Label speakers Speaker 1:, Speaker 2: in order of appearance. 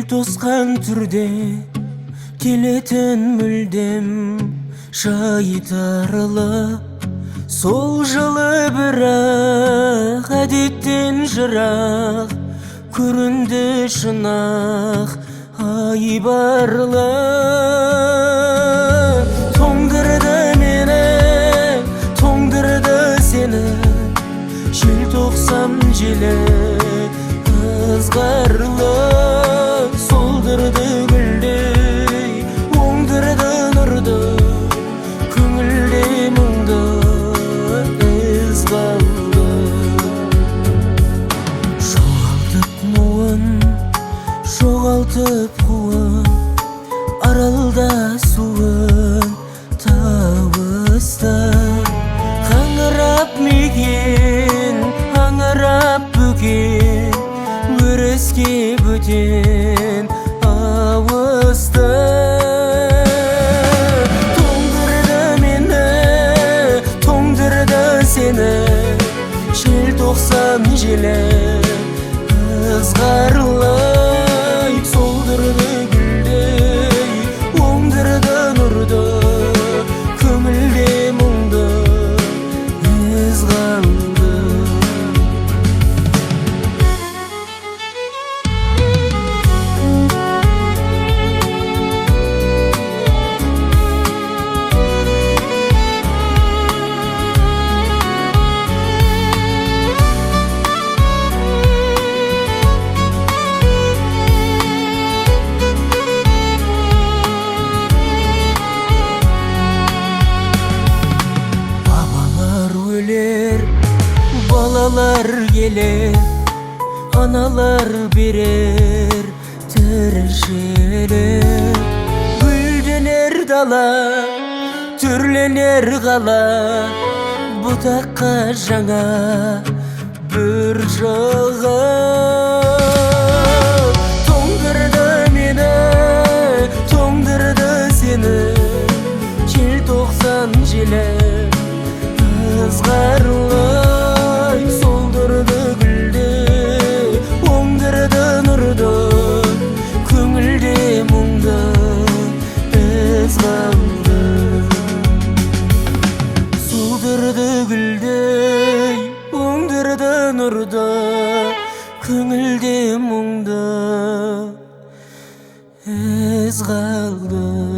Speaker 1: тосқан түрде келетін мүлдем шайтарлы. Сол жылы бірақ әдеттен жырақ көрінді шынақ айбарлы. Тоңдырды мені, тоңдырды сені, желтоқсан желі ызғарлы. Солдырды гүлдей, оңдырды нұрды, көңілде мұңды із қалды. Жоғалтып мұңын, жоғалтып қуын, аралда суын тауысты. Қаңырап мекен, аңырап бөкен, өріске бөтен ауысты. Тоңдырды мені, тоңдырды сені, желтоқсан желі ызғарлы. Солдырды гүлдей, оңдырды нұрды, көңілде мұңды із қалды. Балалар келер, аналар берер тіршілік. Гүлденер дала, түрленер қала, бұтаққа жаңа бір жағы. Тоңдырды мені, тоңдырды сені, желтоқсан желі ызғарлы. Солдырды гүлде, оңдырды нұрды, көңілде мұңды із қалды. Солдырды гүлде, оңдырды нұрды, көңілде мұңды із қалды.